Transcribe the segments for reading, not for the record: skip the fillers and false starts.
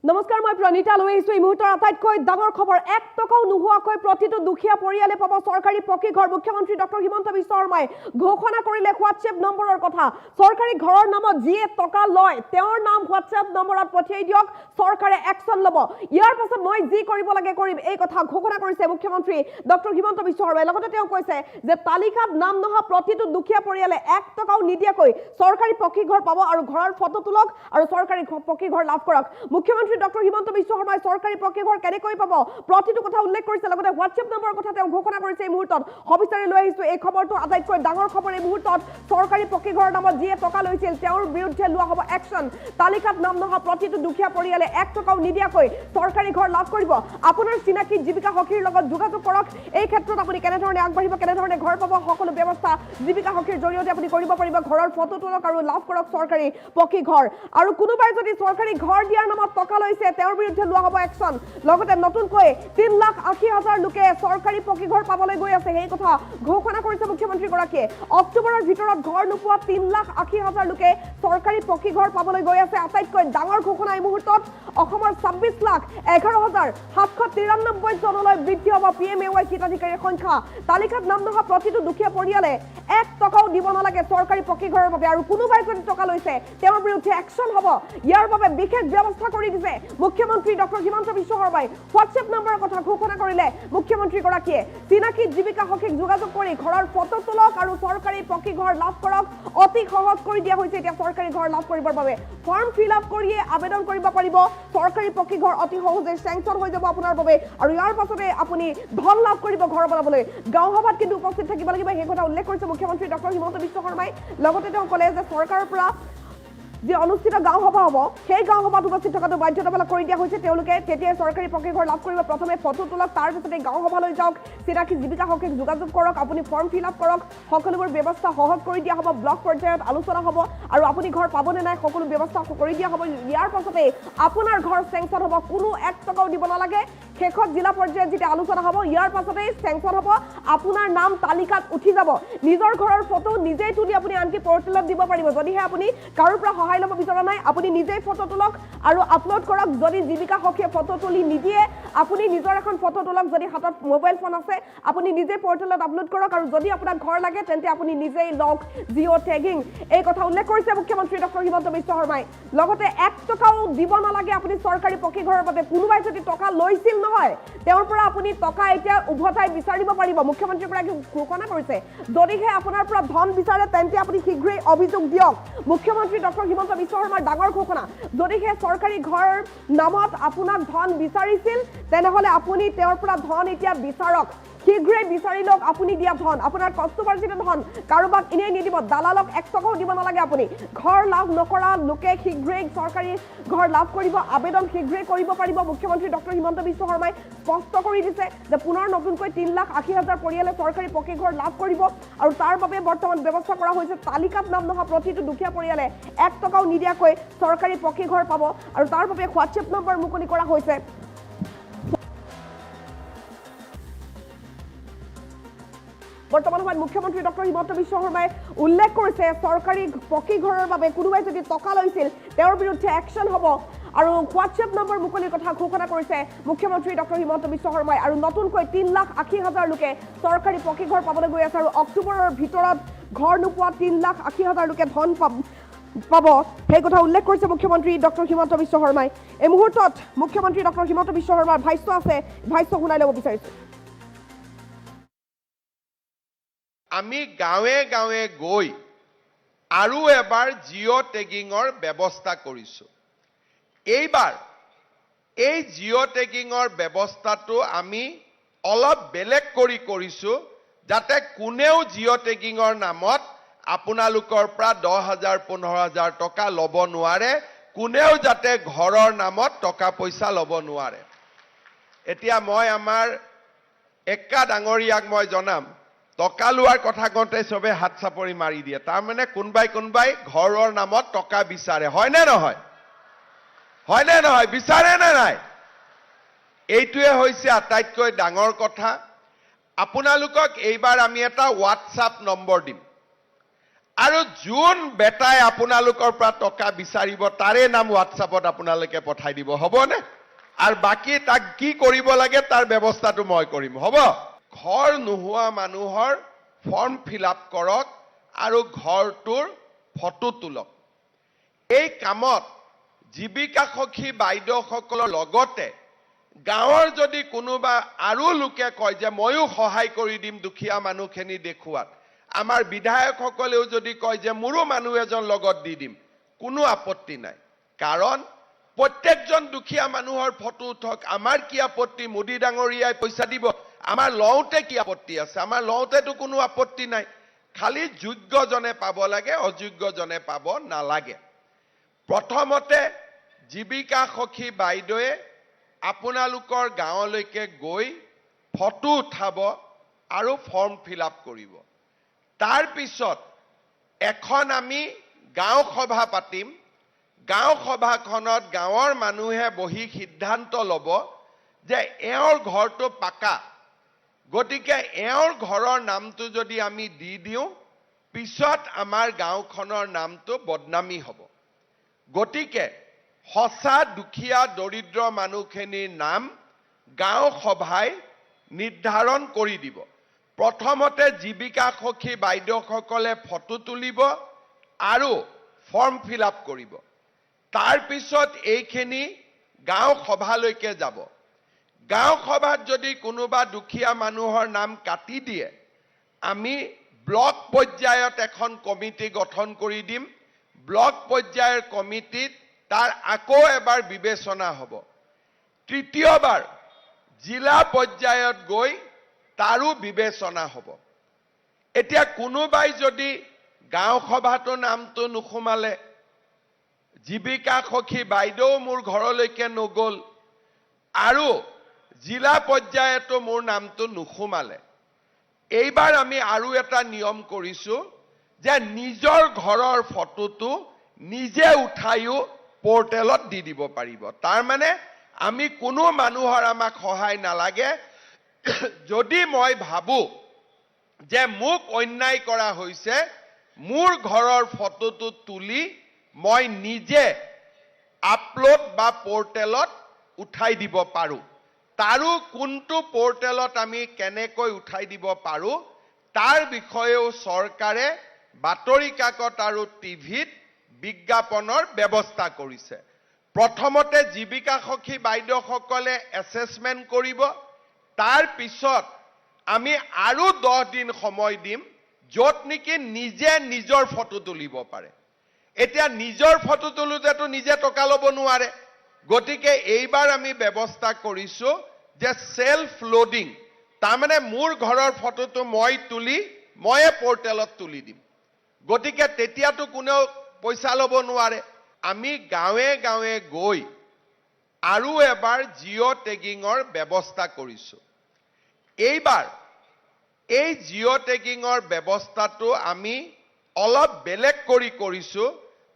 নমস্কাৰ মই প্ৰণীতা লৈ আহিছো এই মুহূৰ্তৰ আটাইতকৈ ডাঙৰ খবৰ 1 টকাও নোহোৱাকৈ প্ৰতিটো দুখীয়া পৰিয়ালে পাব চৰকাৰী পকী ঘৰ মুখ্যমন্ত্ৰী ডক্টৰ হিমন্ত বিশ্ব শৰ্মাই ঘোষণা কৰিলে হোৱাটছএপ নম্বৰৰ কথা চৰকাৰী ঘৰৰ নামত যিয়ে টকা লয় তেওঁৰ নাম হোৱাটছএপ নম্বৰত পঠিয়াই দিয়ক চৰকাৰে একচন ল'ব ইয়াৰ পাছত মই যি কৰিব লাগে কৰিম এই কথা ঘোষণা কৰিছে মুখ্যমন্ত্ৰী ডক্টৰ হিমন্ত বিশ্ব শৰ্মাই লগতে তেওঁ কৈছে যে তালিকাত নাম নহা প্ৰতিটো দুখীয়া পৰিয়ালে 1 টকাও নিদিয়াকৈ চৰকাৰী পকী ঘৰ পাব আৰু ঘৰৰ ফটো তুলক আৰু চৰকাৰী পকী ঘৰ লাভ কৰক মুখ্যমন্ত্ৰী ডক্টৰ হিমন্ত বিশ্ব শৰ্মাই চৰকাৰী পকী ঘৰ কেনেকৈ পাব প্ৰতিটো কথা উল্লেখ কৰিছে লগতে হোৱাটছএপ নম্বৰৰ কথা তেওঁ ঘোষণা কৰিছে এই মুহূৰ্তত সবিস্তাৰে লৈ আহিছো এই খবৰটো আটাইতকৈ ডাঙৰ খবৰ এই মুহূৰ্তত চৰকাৰী পকী ঘৰৰ নামত যিয়ে টকা লৈছিল তেওঁৰ বিৰুদ্ধে লোৱা হ'ব একচন তালিকাত নাম নহা প্ৰতিটো দুখীয়া পৰিয়ালে 1 টকাও নিদিয়াকৈ চৰকাৰী ঘৰ লাভ কৰিব আপোনাৰ চিনাকি জীৱিকা সখীৰ লগত যোগাযোগ কৰক এই ক্ষেত্ৰত আপুনি কেনেধৰণে আগবাঢ়িব কেনেধৰণে ঘৰ পাব সকলো ব্যৱস্থা জীৱিকা সখীৰ জৰিয়তে আপুনি কৰিব পাৰিব ঘৰৰ ফটো তোলক আৰু লাভ কৰক চৰকাৰী পকী ঘৰ আৰু কোনোবাই যদি চৰকাৰী ঘৰ দিয়াৰ নামত টকা লৈছে তেওঁৰ বিৰুদ্ধে লোৱা হ'ব একচন লগতে নতুনকৈ 3,80,000 লোকে চৰকাৰী পকী ঘৰ পাবলৈ গৈ আছে সেই কথা ঘোষণা কৰিছে মুখ্যমন্ত্ৰী গৰাকীয়ে অক্টোবৰৰ ভিতৰত ঘৰ নোপোৱা 3,80,000 লোকে চৰকাৰী পকী ঘৰ পাবলৈ গৈ আছে আটাইতকৈ ডাঙৰ ঘোষণা এই মুহূৰ্তত অসমৰ 26,11,793 জনলৈ বৃদ্ধি হ'ব PMAY হিতাধিকাৰীৰ সংখ্যা তালিকাত নাম নহা প্ৰতিটো দুখীয়া পৰিয়ালে 1 টকাও দিব নালাগে চৰকাৰী পকী ঘৰৰ বাবে আৰু কোনোবাই যদি টকা লৈছে তেওঁৰ বিৰুদ্ধে একচন হ'ব ইয়াৰ বাবে বিশেষ ব্যৱস্থা কৰি দিছে মুখ্যমন্ত্ৰী ডক্টৰ হিমন্ত বিশ্ব শৰ্মাই হোৱাটছএপ নম্বৰৰ কথা ঘোষণা কৰিলে মুখ্যমন্ত্ৰী গৰাকীয়ে চিনাকি জীৱিকা সখীক যোগাযোগ কৰি ঘৰৰ ফটো তোলক আৰু চৰকাৰী পকী ঘৰ লাভ কৰক অতি সহজ কৰি দিয়া হৈছে এতিয়া চৰকাৰী ঘৰ লাভ কৰিবৰ বাবে ফৰ্ম ফিল আপ কৰিয়ে আবেদন কৰিব পাৰিব চৰকাৰী পকী ঘৰ অতি সহজে চেংচন হৈ যাব আপোনাৰ বাবে আৰু ইয়াৰ পাছতে আপুনি ধন লাভ কৰিব ঘৰ বনাবলৈ গাঁও সভাত কিন্তু উপস্থিত থাকিব লাগিব সেই কথা উল্লেখ কৰিছে মুখ্যমন্ত্ৰী ডক্টৰ হিমন্ত বিশ্ব শৰ্মাই লগতে তেওঁ ক'লে যে চৰকাৰৰ পৰা যে অনুষ্ঠিত গাঁও সভা হ'ব সেই গাঁও সভাত উপস্থিত থকাটো বাধ্যতামূলক কৰি দিয়া হৈছে তেওঁলোকে তেতিয়া চৰকাৰী পকী ঘৰ লাভ কৰিব প্ৰথমে ফটো তোলক তাৰ পিছতে গাঁও সভালৈ যাওক চিনাকি জীৱিকা সখীক যোগাযোগ কৰক আপুনি ফৰ্ম ফিল আপ কৰক সকলোবোৰ ব্যৱস্থা সহজ কৰি দিয়া হ'ব ব্লক পৰ্যায়ত আলোচনা হ'ব আৰু আপুনি ঘৰ পাবনে নাই সকলো ব্যৱস্থা কৰি দিয়া হ'ব ইয়াৰ পাছতে আপোনাৰ ঘৰ চেংচন হ'ব কোনো 1 টকাও দিব নালাগে শেষত জিলা পৰ্যায়ত যেতিয়া আলোচনা হ'ব ইয়াৰ পাছতে চেংচন হ'ব আপোনাৰ নাম তালিকাত উঠি যাব নিজৰ ঘৰৰ ফটো নিজেই তুলি আপুনি আনকি পৰ্টেলত দিব পাৰিব যদিহে আপুনি কাৰোৰ পৰা সহায় ল'ব বিচৰা নাই আপুনি নিজেই ফটো তোলক আৰু আপলোড কৰক যদি জীৱিকা সখীয়ে ফটো তুলি নিদিয়ে আপুনি নিজৰ এখন ফটো তোলক যদি হাতত মোবাইল ফোন আছে আপুনি নিজেই পৰ্টেলত আপলোড কৰক আৰু যদি আপোনাক ঘৰ লাগে তেন্তে আপুনি নিজেই লওক জিঅ' টেগিং এই কথা উল্লেখ কৰিছে মুখ্যমন্ত্ৰী ডক্টৰ হিমন্ত বিশ্ব শৰ্মাই লগতে 1 টকাও দিব নালাগে আপুনি চৰকাৰী পকী ঘৰৰ বাবে কোনোবাই যদি টকা লৈছিল নহয় তেওঁৰ পৰা আপুনি টকা এতিয়া উভতাই বিচাৰিব পাৰিব মুখ্যমন্ত্ৰীগৰাকীয়ে ঘোষণা কৰিছে যদিহে আপোনাৰ পৰা ধন বিচাৰে তেন্তে আপুনি শীঘ্ৰেই অভিযোগ দিয়ক মুখ্যমন্ত্ৰী ডক্টৰ হিমন্ত বিশ্ব শৰ্মাৰ ডাঙৰ ঘোষণা যদিহে চৰকাৰী ঘৰৰ নামত আপোনাক ধন বিচাৰিছিল তেনেহ'লে আপুনি তেওঁৰ পৰা ধন এতিয়া বিচাৰক শীঘ্ৰেই বিচাৰি লওক আপুনি দিয়া ধন আপোনাৰ কষ্টবাৰ্জিত ধন কাৰোবাক এনেই নিদিব দালালক 1 টকাও দিব নালাগে আপুনি ঘৰ লাভ নকৰা লোকে শীঘ্ৰেই চৰকাৰী ঘৰ লাভ কৰিব আবেদন শীঘ্ৰেই কৰিব পাৰিব মুখ্যমন্ত্ৰী ডক্টৰ হিমন্ত বিশ্ব শৰ্মাই স্পষ্ট কৰি দিছে যে পুনৰ নতুনকৈ 3,80,000 পৰিয়ালে চৰকাৰী পকী ঘৰ লাভ কৰিব আৰু তাৰ বাবে বৰ্তমান ব্যৱস্থা কৰা হৈছে তালিকাত নাম নহা প্ৰতিটো দুখীয়া পৰিয়ালে 1 টকাও নিদিয়াকৈ চৰকাৰী পকী ঘৰ পাব আৰু তাৰ বাবে হোৱাটছএপ নম্বৰ মুকলি কৰা হৈছে বৰ্তমান সময়ত মুখ্যমন্ত্ৰী ডক্টৰ হিমন্ত বিশ্ব শৰ্মাই উল্লেখ কৰিছে চৰকাৰী পকী ঘৰৰ বাবে কোনোবাই যদি টকা লৈছিল তেওঁৰ বিৰুদ্ধে একচন হ'ব আৰু হোৱাটছএপ নম্বৰ মুকলিৰ কথা ঘোষণা কৰিছে মুখ্যমন্ত্ৰী ডক্টৰ হিমন্ত বিশ্ব শৰ্মাই আৰু নতুনকৈ 3,80,000 লোকে চৰকাৰী পকী ঘৰ পাবলৈ গৈ আছে আৰু অক্টোবৰৰ ভিতৰত ঘৰ নোপোৱা 3,80,000 লোকে ধন পাব সেই কথা উল্লেখ কৰিছে মুখ্যমন্ত্ৰী ডক্টৰ হিমন্ত বিশ্ব শৰ্মাই এই মুহূৰ্তত মুখ্যমন্ত্ৰী ডক্টৰ হিমন্ত বিশ্ব শৰ্মাৰ ভাষ্য আছে ভাষ্য শুনাই ল'ব বিচাৰিছোঁ আমি গাঁৱে গাঁৱে গৈ আৰু এবাৰ জিঅ' টেগিঙৰ ব্যৱস্থা কৰিছো এইবাৰ এই জিঅ' টেগিঙৰ ব্যৱস্থাটো আমি অলপ বেলেগ কৰি কৰিছো যাতে কোনেও জিঅ' টেগিঙৰ নামত আপোনালোকৰ পৰা 10,000 15,000 টকা ল'ব নোৱাৰে কোনেও যাতে ঘৰৰ নামত টকা পইচা ল'ব নোৱাৰে এতিয়া মই আমাৰ একা ডাঙৰীয়াক মই জনাম টকা লোৱাৰ কথা কওঁতে সবে হাত চাপৰি মাৰি দিয়ে তাৰমানে কোনবাই ঘৰৰ নামত টকা বিচাৰে হয় নে নহয় বিচাৰে নে নাই এইটোৱে হৈছে আটাইতকৈ ডাঙৰ কথা আপোনালোকক এইবাৰ আমি এটা হোৱাটছআপ নম্বৰ দিম আৰু যোন বেটাই আপোনালোকৰ পৰা টকা বিচাৰিব তাৰে নাম হোৱাটছআপত আপোনালোকে পঠাই দিব হ'বনে আৰু বাকি তাক কি কৰিব লাগে তাৰ ব্যৱস্থাটো মই কৰিম হ'ব ঘৰ নোহোৱা মানুহৰ ফৰ্ম ফিলআপ কৰক আৰু ঘৰটোৰ ফটো তোলক এই কামত জীৱিকা সখী বাইদেউসকলৰ লগতে গাঁৱৰ যদি কোনোবা আৰু লোকে কয় যে ময়ো সহায় কৰি দিম দুখীয়া মানুহখিনি দেখুৱাত আমাৰ বিধায়কসকলেও যদি কয় যে মোৰো মানুহ এজন লগত দি দিম কোনো আপত্তি নাই কাৰণ প্ৰত্যেকজন দুখীয়া মানুহৰ ফটো উঠক আমাৰ কি আপত্তি মোদী ডাঙৰীয়াই পইচা দিব আমাৰ লওঁতে কি আপত্তি আছে আমাৰ লওঁতেতো কোনো আপত্তি নাই খালি যোগ্যজনে পাব লাগে অযোগ্যজনে পাব নালাগে প্ৰথমতে জীৱিকা সখী বাইদেৱে আপোনালোকৰ গাঁৱলৈকে গৈ ফটো উঠাব আৰু ফৰ্ম ফিলআপ কৰিব তাৰ পিছত এখন আমি গাঁও সভা পাতিম গাঁও সভাখনত গাঁৱৰ মানুহে বহি সিদ্ধান্ত ল'ব যে এওঁৰ ঘৰটো পাকা গতিকে এওঁৰ ঘৰৰ নামটো যদি আমি দি দিওঁ পিছত আমাৰ গাঁওখনৰ নামটো বদনামী হ'ব গতিকে সঁচা দুখীয়া দৰিদ্ৰ মানুহখিনিৰ নাম গাঁও সভাই নিৰ্ধাৰণ কৰি দিব প্ৰথমতে জীৱিকা সখী বাইদেউসকলে ফটো তুলিব আৰু ফৰ্ম ফিলআপ কৰিব তাৰ পিছত এইখিনি গাঁও সভালৈকে যাব গাঁও সভাত যদি কোনোবা দুখীয়া মানুহৰ নাম কাটি দিয়ে আমি ব্লক পৰ্যায়ত এখন কমিটি গঠন কৰি দিম ব্লক পৰ্যায়ৰ কমিটিত তাৰ আকৌ এবাৰ বিবেচনা হ'ব তৃতীয়বাৰ জিলা পৰ্যায়ত গৈ তাৰো বিবেচনা হ'ব এতিয়া কোনোবাই যদি গাঁও সভাটো নামটো নুখুমালে জীৱিকা সখী বাইদেউ মোৰ ঘৰলৈকে নগল আৰু জিলা পৰ্যায়তো মোৰ নামটো নুখুমালে এইবাৰ আমি আৰু এটা নিয়ম কৰিছো যে নিজৰ ঘৰৰ ফটোটো নিজে উঠাইও পোৰ্টেলত দি দিব পাৰিব তাৰ মানে আমি কোনো মানুহৰ আমাক সহায় নালাগে যদি মই ভাবো যে মোক অন্যায় কৰা হৈছে মোৰ ঘৰৰ ফটোটো তুলি মই নিজে আপলোড বা পোৰ্টেলত উঠাই দিব পাৰো তাৰো কোনটো পোৰ্টেলত আমি কেনেকৈ উঠাই দিব পাৰো তাৰ বিষয়েও চৰকাৰে বাতৰি কাকত আৰু টিভিত বিজ্ঞাপনৰ ব্যৱস্থা কৰিছে প্ৰথমতে জীৱিকা সখী বাইদেউসকলে এছেছমেন্ট কৰিব তাৰ পিছত আমি আৰু 10 দিন সময় দিম যত নেকি নিজে নিজৰ ফটো তুলিব পাৰে এতিয়া নিজৰ ফটো তুলুতেতো নিজে টকা ল'ব নোৱাৰে গতিকে এইবাৰ আমি ব্যৱস্থা কৰিছো যে সেলফ লোডিং তাৰ মানে মোৰ ঘৰৰ ফটোটো মই তুলি ময়ে পোৰ্টেলত তুলি দিম গতিকে তেতিয়াতো কোনেও পইচা ল'ব নোৱাৰে আমি গাঁৱে গাঁৱে গৈ আৰু এবাৰ জিঅ' টেগিঙৰ ব্যৱস্থা কৰিছো এইবাৰ এই জিঅ' টেগিঙৰ ব্যৱস্থাটো আমি অলপ বেলেগ কৰি কৰিছো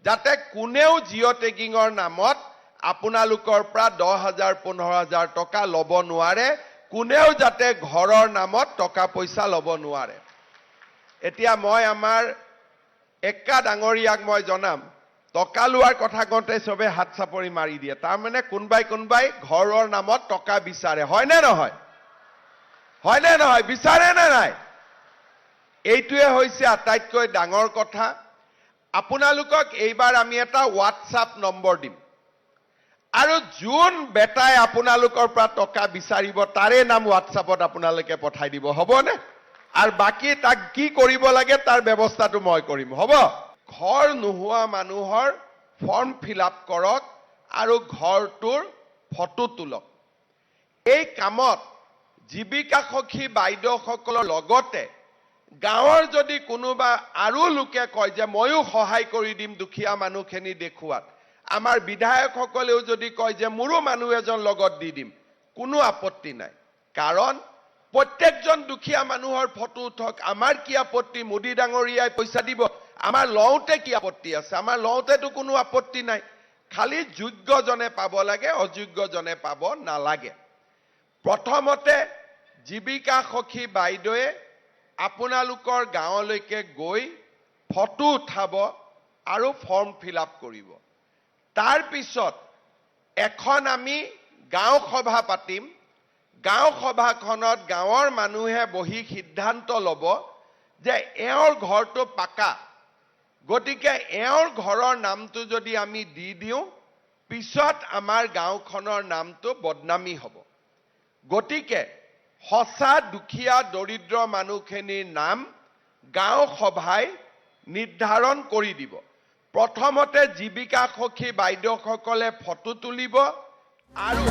যাতে কোনেও জিঅ' টেগিঙৰ নামত আপোনালোকৰ পৰা 10,000 15,000 টকা ল'ব নোৱাৰে কোনেও যাতে ঘৰৰ নামত টকা পইচা ল'ব নোৱাৰে এতিয়া মই আমাৰ একা ডাঙৰীয়াক মই জনাম টকা লোৱাৰ কথা কওঁতে সবে হাত চাপৰি মাৰি দিয়ে তাৰ মানে কোনবাই ঘৰৰ নামত টকা বিচাৰে হয় নে নহয় বিচাৰে নে নাই এইটোৱে হৈছে আটাইতকৈ ডাঙৰ কথা আপোনালোকক এইবাৰ আমি এটা হোৱাটছআপ নম্বৰ দিম আৰু যোন বেটাই আপোনালোকৰ পৰা টকা বিচাৰিব তাৰে নাম হোৱাটছআপত আপোনালোকে পঠাই দিব হ'বনে আৰু বাকি তাক কি কৰিব লাগে তাৰ ব্যৱস্থাটো মই কৰিম হ'ব ঘৰ নোহোৱা মানুহৰ ফৰ্ম ফিলআপ কৰক আৰু ঘৰটোৰ ফটো তোলক এই কামত জীৱিকা সখী বাইদেউসকলৰ লগতে গাঁৱৰ যদি কোনোবা আৰু লোকে কয় যে ময়ো সহায় কৰি দিম দুখীয়া মানুহখিনি দেখুৱাত আমাৰ বিধায়কসকলেও যদি কয় যে মোৰো মানুহ এজন লগত দি দিম কোনো আপত্তি নাই কাৰণ প্ৰত্যেকজন দুখীয়া মানুহৰ ফটো উঠক আমাৰ কি আপত্তি মোদী ডাঙৰীয়াই পইচা দিব আমাৰ লওঁতে কি আপত্তি আছে আমাৰ লওঁতেতো কোনো আপত্তি নাই খালি যোগ্যজনে পাব লাগে অযোগ্যজনে পাব নালাগে প্ৰথমতে জীৱিকা সখী বাইদেৱে আপোনালোকৰ গাঁৱলৈকে গৈ ফটো উঠাব আৰু ফৰ্ম ফিল আপ কৰিব। তাৰ পিছত এখন আমি গাঁও সভা পাতিম। গাঁও সভাখনত গাঁৱৰ মানুহে বহি সিদ্ধান্ত ল'ব যে এওঁৰ ঘৰটো পাকা, গতিকে এওঁৰ ঘৰৰ নামটো যদি আমি দি দিওঁ পিছত আমাৰ গাঁওখনৰ নামটো বদনামী হ'ব। গতিকে সঁচা দুখীয়া দৰিদ্ৰ মানুহখিনিৰ নাম গাঁও সভাই নিৰ্ধাৰণ কৰি দিব। প্ৰথমতে জীৱিকা সখী বাইদেউসকলে ফটো তুলিব আৰু